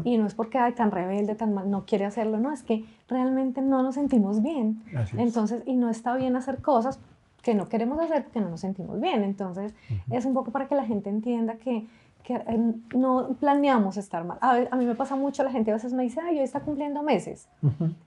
Y no es porque ay, tan rebelde, tan mal, no quiere hacerlo, no, es que realmente no nos sentimos bien. Así es. Entonces, y no está bien hacer cosas que no queremos hacer porque no nos sentimos bien. Entonces, es un poco para que la gente entienda que no planeamos estar mal. A mí me pasa mucho, la gente a veces me dice, ay, hoy está cumpliendo meses.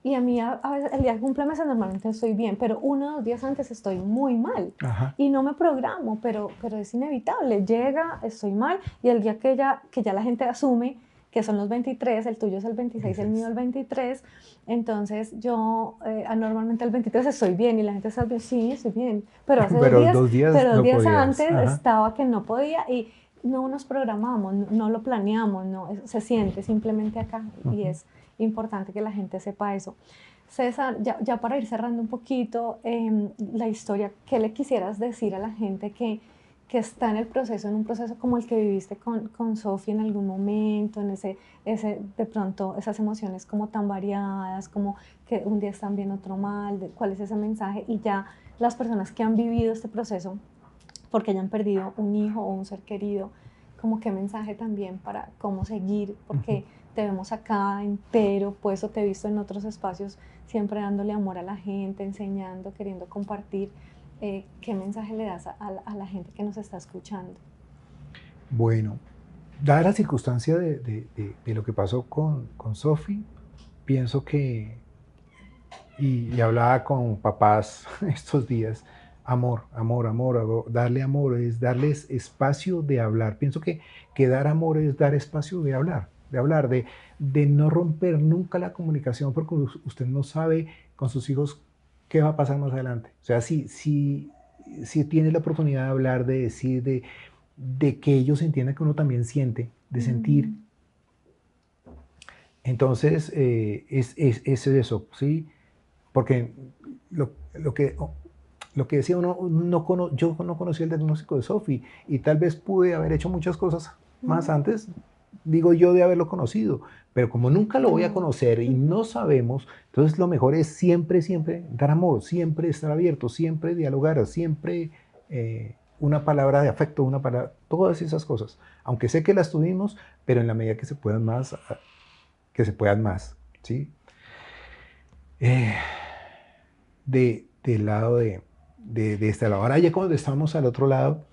Y a mí a veces el día que cumple meses normalmente estoy bien, pero 1 o 2 días antes estoy muy mal. Ajá. Y no me programo, pero es inevitable. Llega, estoy mal, y el día que ya la gente asume que son los 23, el tuyo es el 26, el mío el 23, entonces yo normalmente el 23 estoy bien y la gente sabe, sí, estoy bien, pero hace Pero 2 días, 2 días pero 2 no días podías. antes Ajá. estaba que no podía, y no nos programamos, no lo planeamos, no, se siente simplemente acá y es importante que la gente sepa eso. César, ya para ir cerrando un poquito la historia, ¿qué le quisieras decir a la gente que está en el proceso, en un proceso como el que viviste con Sofi en algún momento, en de pronto esas emociones como tan variadas, como que un día están bien, otro mal, cuál es ese mensaje? Y ya las personas que han vivido este proceso, porque hayan perdido un hijo o un ser querido, como qué mensaje también para cómo seguir, porque te vemos acá entero, pues, o te he visto en otros espacios siempre dándole amor a la gente, enseñando, queriendo compartir. ¿Qué mensaje le das a la gente que nos está escuchando? Bueno, dada la circunstancia de lo que pasó con Sofi, pienso que, y hablaba con papás estos días, amor, amor, amor, darle amor es darles espacio de hablar. Pienso que dar amor es dar espacio de hablar, de no romper nunca la comunicación porque usted no sabe con sus hijos qué va a pasar más adelante. O sea, si tiene la oportunidad de hablar, de decir, de que ellos entiendan que uno también siente, de sentir. Entonces, es eso, ¿sí? Porque lo que decía uno, yo no conocía el diagnóstico de Sofi y tal vez pude haber hecho muchas cosas más antes, digo yo, de haberlo conocido, pero como nunca lo voy a conocer y no sabemos, entonces lo mejor es siempre, siempre dar amor, siempre estar abierto, siempre dialogar, siempre una palabra de afecto, una palabra, todas esas cosas, aunque sé que las tuvimos, pero en la medida que se puedan más, ¿sí? Del lado de este lado. Ahora ya cuando estamos al otro lado,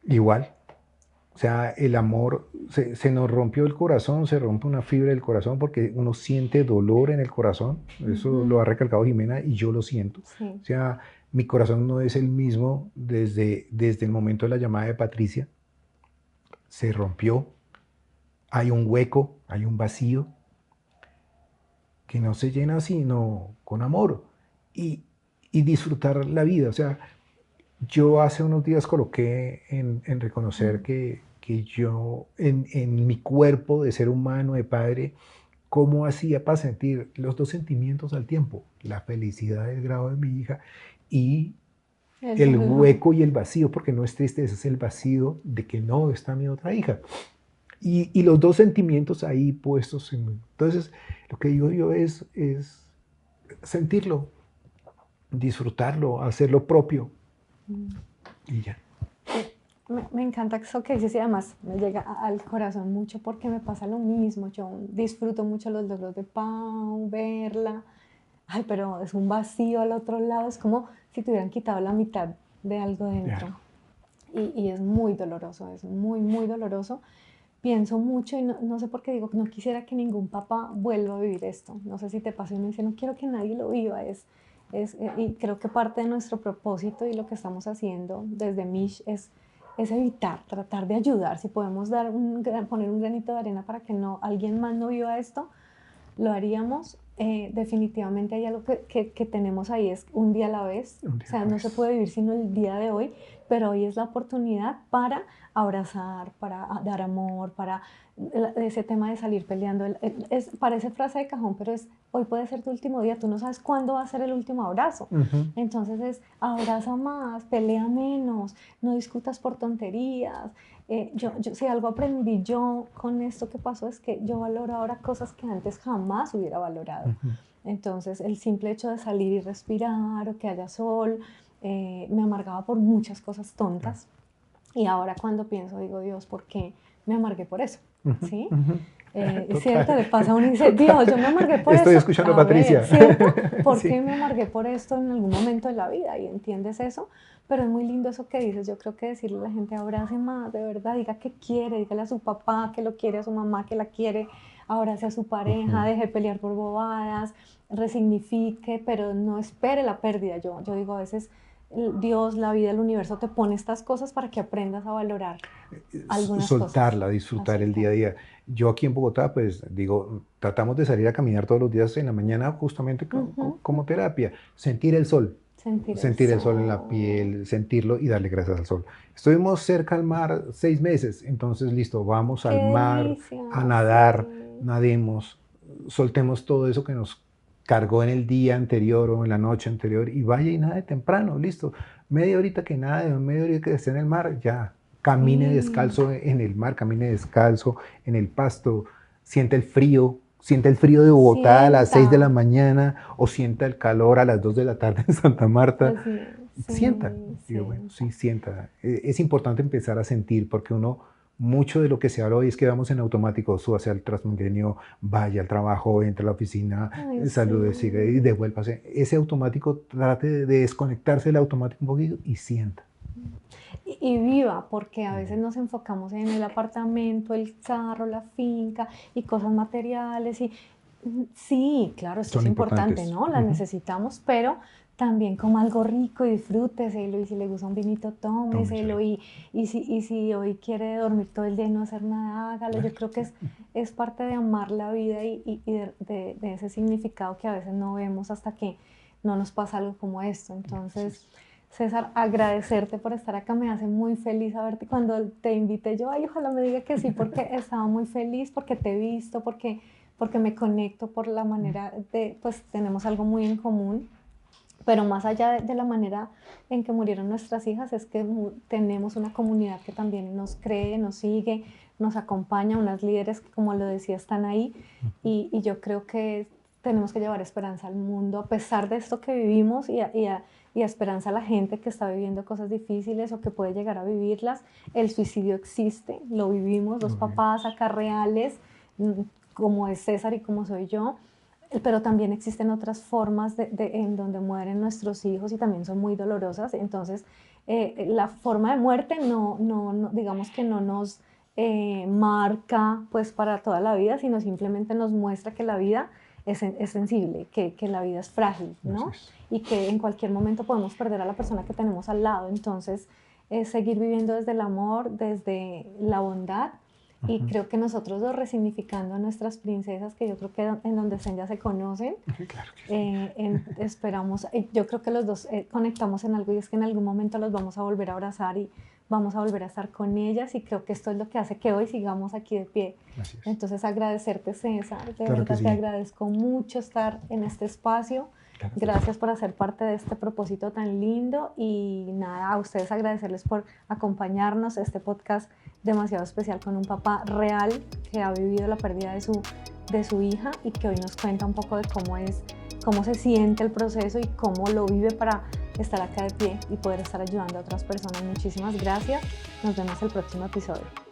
igual. O sea, el amor, se nos rompió el corazón, se rompe una fibra del corazón porque uno siente dolor en el corazón. Eso lo ha recalcado Jimena y yo lo siento. Sí. O sea, mi corazón no es el mismo desde el momento de la llamada de Patricia. Se rompió. Hay un hueco, hay un vacío que no se llena sino con amor y disfrutar la vida. O sea, yo hace unos días coloqué en reconocer que yo, en mi cuerpo de ser humano, de padre, cómo hacía para sentir los dos sentimientos al tiempo, la felicidad del grado de mi hija y el hueco y el vacío, porque no es tristeza, es el vacío de que no está mi otra hija. Y los dos sentimientos ahí puestos. Entonces, lo que digo yo es sentirlo, disfrutarlo, hacerlo propio. Y ya. Me encanta eso que dices y además me llega al corazón mucho porque me pasa lo mismo. Yo disfruto mucho los logros de Pau, verla. Ay, pero es un vacío al otro lado. Es como si te hubieran quitado la mitad de algo dentro. Y es muy doloroso, es muy, muy doloroso. Pienso mucho y no sé por qué digo que no quisiera que ningún papá vuelva a vivir esto. No sé si te pasa y me dice, no quiero que nadie lo viva. Y creo que parte de nuestro propósito y lo que estamos haciendo desde Mish es evitar, tratar de ayudar. Si podemos poner un granito de arena para que alguien más no viva esto, lo haríamos. Definitivamente hay algo que tenemos ahí, es un día a la vez. O sea, no se puede vivir sino el día de hoy, pero hoy es la oportunidad para abrazar, para dar amor, para ese tema de salir peleando. Parece frase de cajón, pero hoy puede ser tu último día, tú no sabes cuándo va a ser el último abrazo. Entonces abraza más, pelea menos, no discutas por tonterías. Si algo aprendí yo con esto que pasó es que yo valoro ahora cosas que antes jamás hubiera valorado. Entonces el simple hecho de salir y respirar o que haya sol, me amargaba por muchas cosas tontas. Y ahora cuando pienso, digo, Dios, ¿por qué me amargué por eso? ¿Sí? ¿Cierto? Le pasa a uno y dice, Dios, yo me amargué por Estoy eso. escuchando a Patricia. ¿Cierto? ¿Por Sí. qué me amargué por esto en algún momento de la vida? Y entiendes eso. Pero es muy lindo eso que dices. Yo creo que decirle a la gente, abrace más, de verdad, diga que quiere, dígale a su papá que lo quiere, a su mamá que la quiere, abrace a su pareja, deje de pelear por bobadas, resignifique, pero no espere la pérdida. Yo digo, a veces Dios, la vida, el universo te pone estas cosas para que aprendas a valorar algunas soltarla, cosas. disfrutar el día a día. Yo aquí en Bogotá, pues digo, tratamos de salir a caminar todos los días en la mañana justamente como terapia, sentir el sol. sentir el sol en la piel, sentirlo y darle gracias al sol. Estuvimos cerca al mar 6 meses, entonces listo, vamos al mar delicia, a nadar, sí. nademos, soltemos todo eso que nos cargó en el día anterior o en la noche anterior y vaya y nade temprano, listo. Media horita que nade, media horita que esté en el mar, ya. Camine Sí, descalzo en el mar, camine descalzo en el pasto, siente el frío de Bogotá a las 6 de la sienta. mañana o sienta el calor a las 2 de la tarde en Santa Marta. Así es, Sienta, sí, digo, bueno, sienta. sí, sienta. Es importante empezar a sentir porque uno, mucho de lo que se habla hoy es que vamos en automático, súbase al Transmilenio, vaya al trabajo, entre a la oficina, Ay, salude, siga y sí. devuélvase. Ese automático, trate de desconectarse del automático un poquito y sienta. Y viva, porque a veces Ujú. nos enfocamos en el apartamento, el carro, la finca y cosas materiales. Y sí, claro, esto es Son importante, importantes. ¿no? Las Ujú. necesitamos, pero también coma algo rico y disfrúteselo. Y si le gusta un vinito, Tómeselo. tómeselo. Y si hoy quiere dormir todo el día y no hacer nada, hágalo. Yo creo que es parte de amar la vida y de ese significado que a veces no vemos hasta que no nos pasa algo como esto. Así Entonces, es. César, agradecerte por estar acá, me hace muy feliz saberte cuando te invité yo, ay, ojalá me diga que sí, porque estaba muy feliz, porque te he visto, porque me conecto por la manera de, pues tenemos algo muy en común, pero más allá de la manera en que murieron nuestras hijas, es que tenemos una comunidad que también nos cree, nos sigue, nos acompaña, unas líderes que, como lo decía, están ahí, Ujú. y yo creo que tenemos que llevar esperanza al mundo, a pesar de esto que vivimos, y a esperanza a la gente que está viviendo cosas difíciles o que puede llegar a vivirlas. El suicidio existe, lo vivimos, los Lo vimos. papás acá reales, como es César y como soy yo, pero también existen otras formas en donde mueren nuestros hijos y también son muy dolorosas. Entonces, la forma de muerte digamos que no nos marca pues para toda la vida, sino simplemente nos muestra que la vida es sensible, que la vida es frágil, Así ¿no? es. Y que en cualquier momento podemos perder a la persona que tenemos al lado. Entonces, seguir viviendo desde el amor, desde la bondad. Y Ujú. creo que nosotros dos resignificando a nuestras princesas, que yo creo que en donde estén ya se conocen, Claro que sí. esperamos, yo creo que los dos conectamos en algo y es que en algún momento los vamos a volver a abrazar y vamos a volver a estar con ellas y creo que esto es lo que hace que hoy sigamos aquí de pie. Así es. Entonces agradecerte, César, de Claro que verdad te sí. agradezco mucho estar en este espacio. Claro que sí. Gracias por hacer parte de este propósito tan lindo y nada, a ustedes agradecerles por acompañarnos. Este podcast demasiado especial con un papá real que ha vivido la pérdida de su hija y que hoy nos cuenta un poco de cómo se siente el proceso y cómo lo vive para estar acá de pie y poder estar ayudando a otras personas. Muchísimas gracias. Nos vemos el próximo episodio.